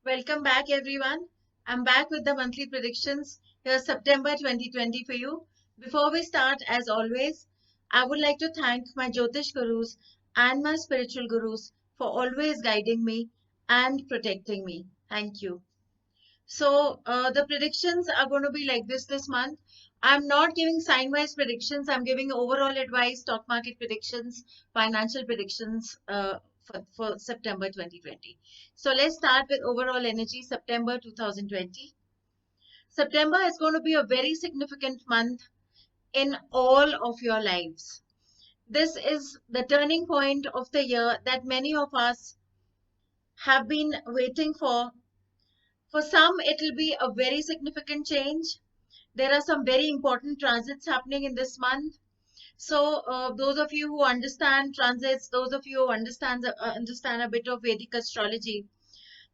Welcome back, everyone. I'm back with the monthly predictions. Here's September 2020 for you. Before we start, as always, I would like to thank my Jyotish gurus and my spiritual gurus for always guiding me and protecting me. Thank you. The predictions are going to be like this month. I'm not giving sign-wise predictions. I'm giving overall advice, stock market predictions, financial predictions for September 2020. So let's start with overall energy, September 2020. September is going to be a very significant month in all of your lives. This is the turning point of the year that many of us have been waiting for. For some, it will be a very significant change. There are some very important transits happening in this month. Those of you who understand transits, those of you who understand a bit of Vedic astrology,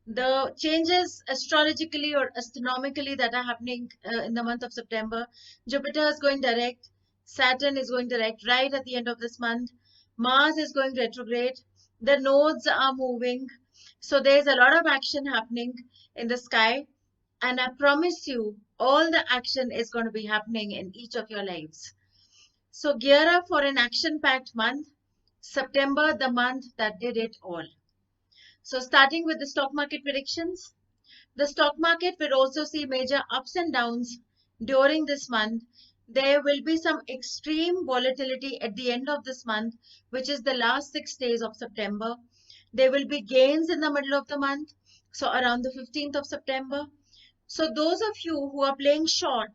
the changes astrologically or astronomically that are happening in the month of September, Jupiter is going direct, Saturn is going direct right at the end of this month, Mars is going retrograde, the nodes are moving. So there's a lot of action happening in the sky, and I promise you, all the action is going to be happening in each of your lives. So gear up for an action-packed month. September, the month that did it all. So starting with the stock market predictions, the stock market will also see major ups and downs during this month. There will be some extreme volatility at the end of this month, which is the last 6 days of September. There will be gains in the middle of the month, so around the 15th of September. So those of you who are playing short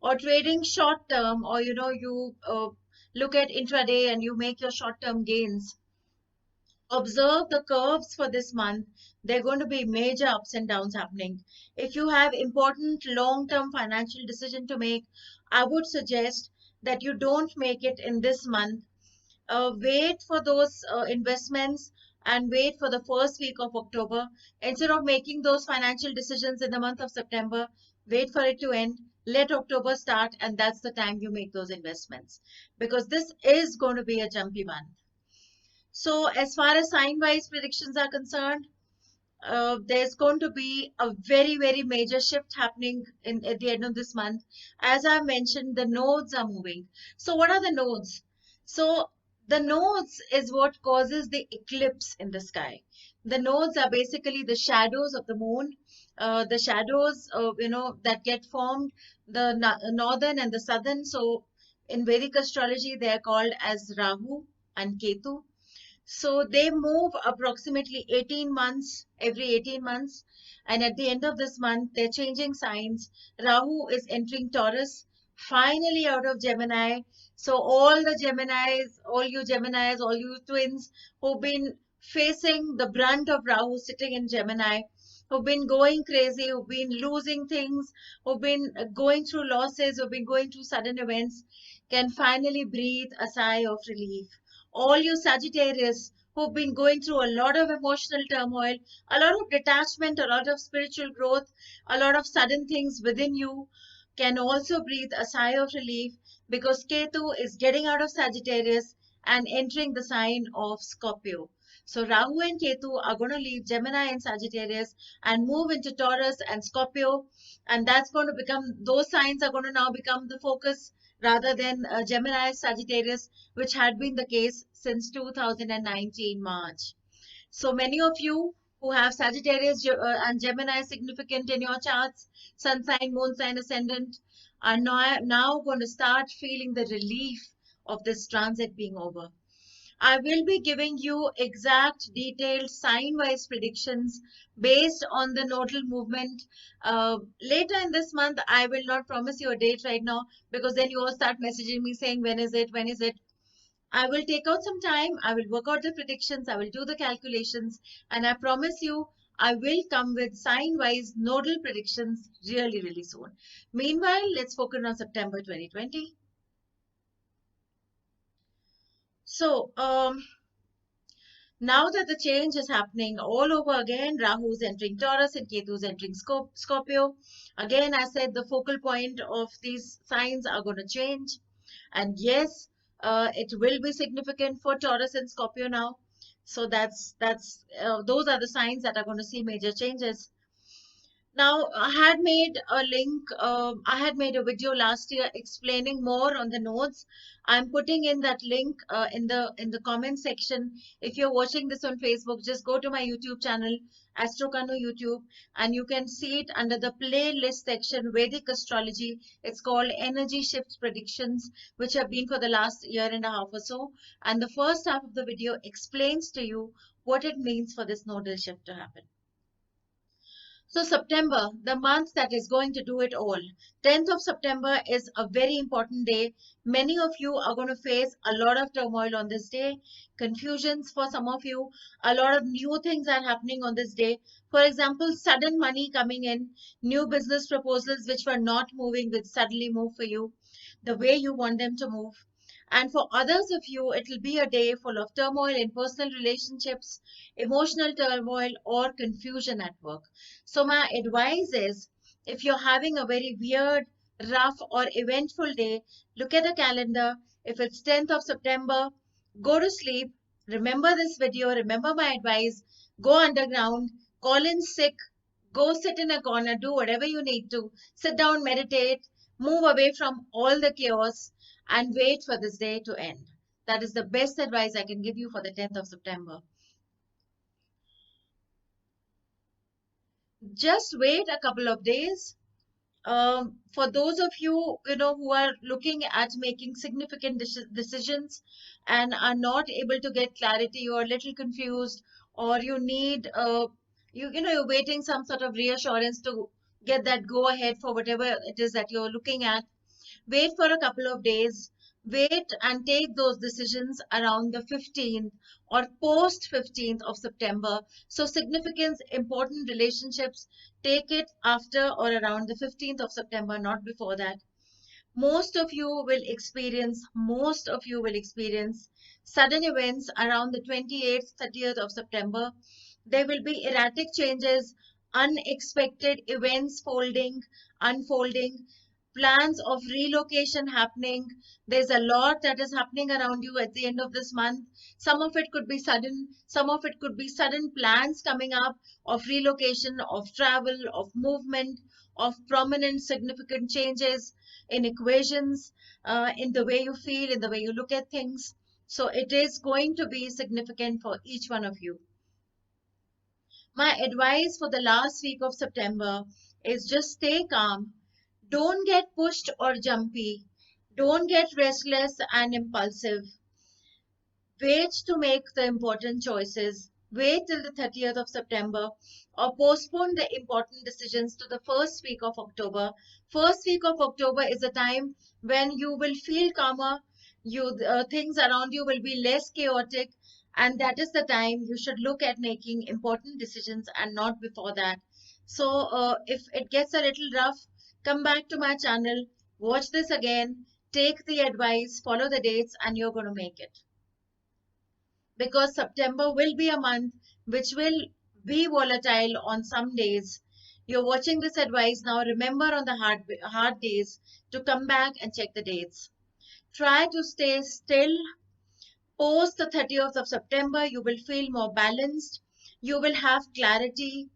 or trading short term, or you look at intraday and you make your short term gains, observe the curves for this month. There are going to be major ups and downs happening. If you have important long-term financial decision to make, I would suggest that you don't make it in this month. Wait for those investments and wait for the first week of October. Instead of making those financial decisions in the month of September, wait for it to end. Let October start, and that's the time you make those investments, because this is going to be a jumpy month. So as far as sign-wise predictions are concerned, there's going to be a very major shift happening at the end of this month. As I mentioned, the nodes are moving. So what are the nodes? So the nodes is what causes the eclipse in the sky. The nodes are basically the shadows of the moon, the shadows that get formed, the northern and the southern. So in Vedic astrology, they are called as Rahu and Ketu. So they move approximately 18 months, every 18 months. And at the end of this month, they're changing signs. Rahu is entering Taurus, finally out of Gemini. So all the Geminis, all you twins who've been facing the brunt of Rahu sitting in Gemini, who've been going crazy, who've been losing things, who've been going through losses, who've been going through sudden events, can finally breathe a sigh of relief. All you Sagittarius who've been going through a lot of emotional turmoil, a lot of detachment, a lot of spiritual growth, a lot of sudden things within you, can also breathe a sigh of relief, because Ketu is getting out of Sagittarius and entering the sign of Scorpio. So Rahu and Ketu are going to leave Gemini and Sagittarius and move into Taurus and Scorpio, and that's going to become, those signs are going to now become the focus rather than Gemini, Sagittarius, which had been the case since 2019 March. So many of you who have Sagittarius and Gemini significant in your charts, sun sign, moon sign, ascendant, are now going to start feeling the relief of this transit being over. I will be giving you exact detailed sign-wise predictions based on the nodal movement. Later in this month, I will not promise you a date right now, because then you all start messaging me saying, when is it? When is it? I will take out some time. I will work out the predictions. I will do the calculations. And I promise you, I will come with sign-wise nodal predictions really soon. Meanwhile, let's focus on September 2020. So, now that the change is happening all over again, Rahu's entering Taurus and Ketu's entering Scorpio. Again, I said the focal point of these signs are going to change. And yes, it will be significant for Taurus and Scorpio now. So those are the signs that are going to see major changes. Now, I had made a link, I had made a video last year explaining more on the nodes. I'm putting in that link in the comment section. If you're watching this on Facebook, just go to my YouTube channel, Astro Kanu YouTube, and you can see it under the playlist section, Vedic Astrology. It's called Energy Shifts Predictions, which have been for the last year and a half or so. And the first half of the video explains to you what it means for this nodal shift to happen. So September, the month that is going to do it all. 10th of September is a very important day. Many of you are going to face a lot of turmoil on this day, confusions for some of you, a lot of new things are happening on this day. For example, sudden money coming in, new business proposals which were not moving will suddenly move for you the way you want them to move. And for others of you, it will be a day full of turmoil in personal relationships, emotional turmoil, or confusion at work. So my advice is, if you're having a very weird, rough, or eventful day, look at the calendar. If it's 10th of September, go to sleep. Remember this video. Remember my advice. Go underground. Call in sick. Go sit in a corner. Do whatever you need to. Sit down, meditate. Move away from all the chaos and wait for this day to end. That is the best advice I can give you for the 10th of September. Just wait a couple of days. For those of you, who are looking at making significant decisions and are not able to get clarity, or a little confused, or you need, you're waiting some sort of reassurance to get that go ahead for whatever it is that you're looking at. Wait for a couple of days. Wait and take those decisions around the 15th or post 15th of September. So significant, important relationships, take it after or around the 15th of September, not before that. Most of you will experience sudden events around the 28th, 30th of September. There will be erratic changes, unexpected events unfolding, plans of relocation happening. There's a lot that is happening around you at the end of this month. Some of it could be sudden, some of it could be sudden plans coming up of relocation, of travel, of movement, of prominent significant changes in equations, in the way you feel, in the way you look at things. So it is going to be significant for each one of you. My advice for the last week of September is just stay calm. Don't get pushed or jumpy. Don't get restless and impulsive. Wait to make the important choices. Wait till the 30th of September, or postpone the important decisions to the first week of October. First week of October is a time when you will feel calmer. Things around you will be less chaotic, and that is the time you should look at making important decisions and not before that. So if it gets a little rough, come back to my channel, watch this again, take the advice, follow the dates, and you're going to make it. Because September will be a month which will be volatile on some days. You're watching this advice now. Remember on the hard days to come back and check the dates. Try to stay still. Post the 30th of September, you will feel more balanced. You will have clarity,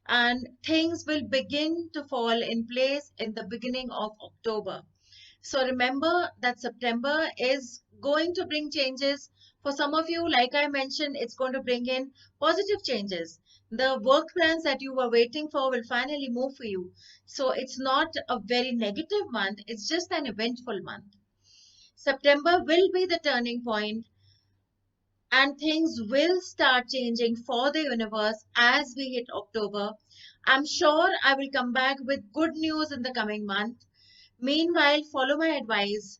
and things will begin to fall in place in the beginning of October. So remember that September is going to bring changes. For some of you, like I mentioned, it's going to bring in positive changes. The work plans that you were waiting for will finally move for you. So it's not a very negative month. It's just an eventful month. September will be the turning point, and things will start changing for the universe as we hit October. I'm sure I will come back with good news in the coming month. Meanwhile, follow my advice.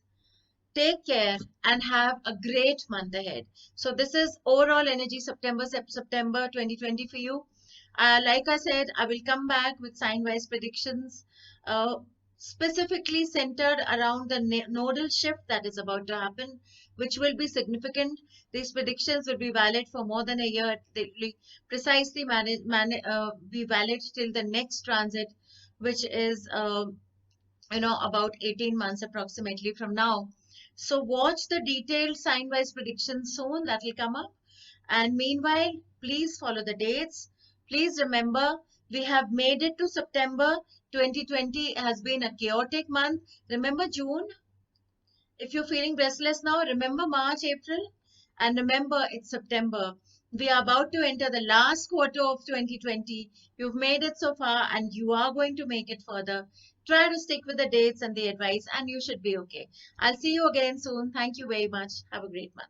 Take care and have a great month ahead. So this is overall energy September 2020 for you. Like I said, I will come back with sign-wise predictions, uh, specifically centered around the nodal shift that is about to happen, which will be significant. These predictions will be valid for more than a year. They will precisely be valid till the next transit, which is about 18 months approximately from now. So watch the detailed sign-wise predictions soon that will come up. And meanwhile, please follow the dates. Please remember, We have made it to September. 2020 has been a chaotic month. Remember June? If you're feeling restless now, remember March, April, and remember it's September. We are about to enter the last quarter of 2020. You've made it so far and you are going to make it further. Try to stick with the dates and the advice, and you should be okay. I'll see you again soon. Thank you very much. Have a great month.